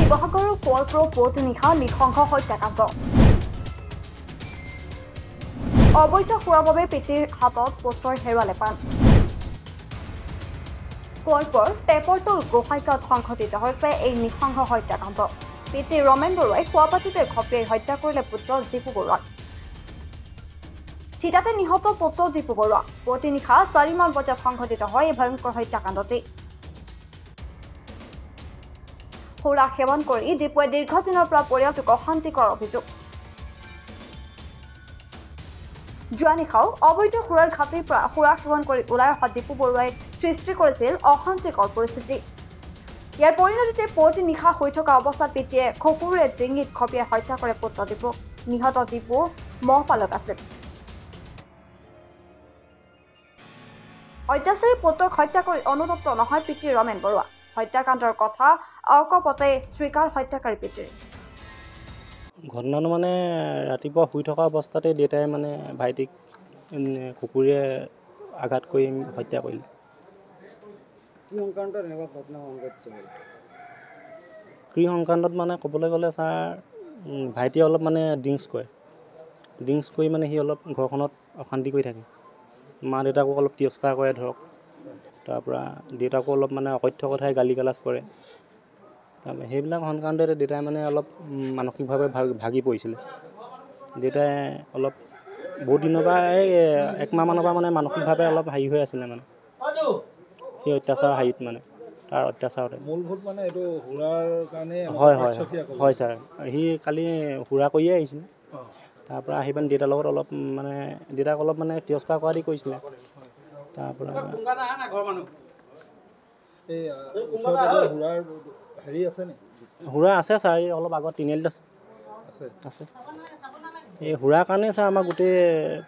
শিৱসাগৰৰ কোঁৱৰপুৰৰ পুৱতি নিশা নৃশংস হত্যাকাণ্ড অবৈধ সুৰাৰ বাবে পিতৃৰ হাতত পুত্ৰই হেৰুৱালে প্ৰাণ কোঁৱৰপুৰৰ টেপৰটোল গোসাইগাঁৱত সংঘটিত হৈছে এই নৃশংস হত্যাকাণ্ড পিতৃ ৰমেন বৰুৱাই শোৱাপাতিতে ঘপিয়াই হত্যা কৰিলে পুত্ৰ দীপু বৰুৱাক থিতাতে নিহত পুত্ৰ দীপু বৰুৱা পুৱতি নিশা 4 মান বজাত সংঘটিত হয় এই ভয়ংকৰ হত্যাকাণ্ডটি সুৰা সেৱন কৰি দীপুৱে দীৰ্ঘদিনৰ পৰা পৰিয়ালটোক অশান্তি কৰাৰ অভিযোগ যোৱা নিশাও অবৈধ সুৰাৰ ঘাটিৰ পৰা সুৰা সেৱন কৰি ওলাই অহা দীপু বৰুৱাই সৃষ্টি কৰিছিল অশান্তিকৰ পৰিস্থিতি ইয়াৰ পৰিণতিতে পুৱতি নিশা হৈ থকা অৱস্থাত পিতৃয়ে খকুৰে ডিঙিত ঘপিয়াই হত্যা কৰে পুত্ৰ দীপু নিহত দীপু মহপালক আছিল অত্যাচাৰী পুত্ৰক হত্যা কৰি অনুতপ্ত নহয় পিতৃ ৰমেন বৰুৱা হত্যাকাণ্ডৰ কথা অকপতে স্বীকাৰ হত্যাকাৰী পিতৃৰ ঘটনাটো মানে ৰাতিপুৱা শুই থকা অৱস্থাতে দেউতাই মানে ভাইটিক কুকুৰে আঘাত কৰি হত্যা কৰিলে কি সংক্ৰান্তত মানে ক'বলৈ গ'লে ছাৰ ভাইটিয়ে অলপ মানে ড্ৰিংকছ কৰি মানে সি অলপ ঘৰখনত অশান্তি কৰি থাকে মা দেউতাকো অলপ তিৰস্কাৰ কৰে ধৰক তাৰপৰা দেউতাকো অলপ মানে অকথ্য কথাই গালি গালাজ কৰে তাৰপৰা সেইবিলাক সংক্ৰান্ততে দেউতাই মানে অলপ মানসিকভাৱে ভাগি পৰিছিলে দেউতাই অলপ বহুত দিনৰ পৰা এই 1 মাহমানৰ পৰা মানে মানসিকভাৱে অলপ হেৰি হৈ আছিলে মানে সেই অত্যাচাৰ হেৰিত মানে তাৰ অত্যাচাৰতে মূলভূত মানে এইটো সুৰাৰ কাৰণে হয় ছাৰ সি কালি সুৰা কৰিয়ে আহিছিলে তাৰপৰা আহি পিনে দেউতাৰ লগত অলপ মানে দেউতাক অলপ মানে তিৰস্কাৰ কৰা দি কৰিছিলে তাৰপৰা সুৰা আছে ছাৰ এই অলপ আগত তিনিআলিত আছে এই সুৰাৰ কাৰণে ছাৰ আমাৰ গোটেই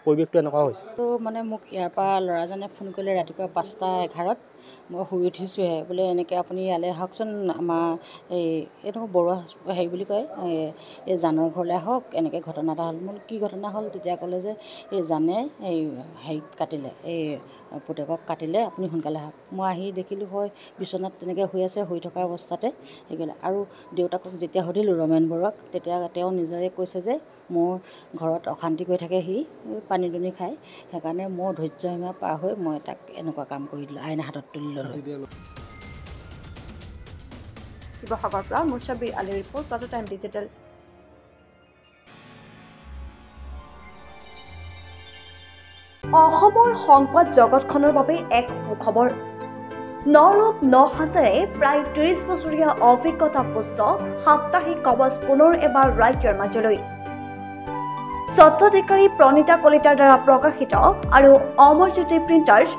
পৰিৱেশটো এনেকুৱা হৈছে মানে মোক ইয়াৰ পৰা ল'ৰাজনে ফোন কৰিলে ৰাতিপুৱা 5:11 মই শুই উঠিছোঁহে বোলে এনেকৈ আপুনি ইয়ালৈ আহকচোন আমাৰ এইটো বৰুৱা হেৰি বুলি কয় এই জানৰ ঘৰলৈ আহক এনেকৈ ঘটনা এটা হ'ল মোৰ কি ঘটনা হ'ল তেতিয়া ক'লে যে এই জানে এই হেৰিত কাটিলে এই পুতেকক কাটিলে আপুনি সোনকালে আহক মই আহি দেখিলোঁ হয় বিচনাত তেনেকৈ শুই থকা অৱস্থাতে সেইবিলাক আৰু দেউতাকক যেতিয়া সুধিলোঁ ৰমেন বৰুৱাক তেতিয়া তেওঁ নিজে কৈছে যে মোৰ ঘৰত অশান্তি কৰি থাকে সি পানী দুনি খায় সেইকাৰণে মোৰ ধৈৰ্য সীমা পাৰ হৈ মই তাক এনেকুৱা কাম কৰি দিলোঁ আইন হাতত তুলি ল'লোঁ শিৱসাগৰৰ পৰা মুছাবিৰ আলীৰ ৰিপৰ্ট প্ৰাতঃ টাইম ডিজিটেল অসমৰ সংবাদ জগতখনৰ বাবে এক সুখবৰ নৰূপ নসাজেৰে প্ৰায় 30 বছৰীয়া অভিজ্ঞতা পুষ্ট সাপ্তাহিক কবচ পুনৰ এবাৰ ৰাজ্যৰ মাজলৈ স্বত্বাধিকাৰী প্ৰণীতা কলিতাৰ দ্বাৰা প্ৰকাশিত আৰু অমৰজ্যোতি প্ৰিণ্টাৰ্ছ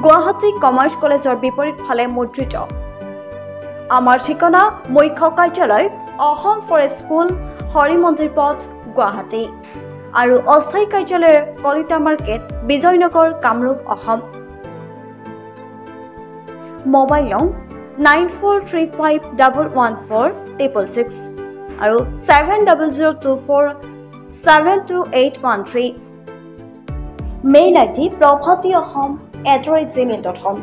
গুৱাহাটী কমাৰ্চ কলেজৰ বিপৰীত ফালে মুদ্ৰিত আমাৰ ঠিকনা মুখ্য কাৰ্যালয় অসম ফৰেষ্ট স্কুল হৰি মন্দিৰ পথ গুৱাহাটী আৰু অস্থায়ী কাৰ্যালয় কলিতা মাৰ্কেট বিজয়নগৰ কামৰূপ অসম মোবাইল নং 9435114666 আৰু 7024722813 মেইল আইডি prabhati.ahom@gmail.com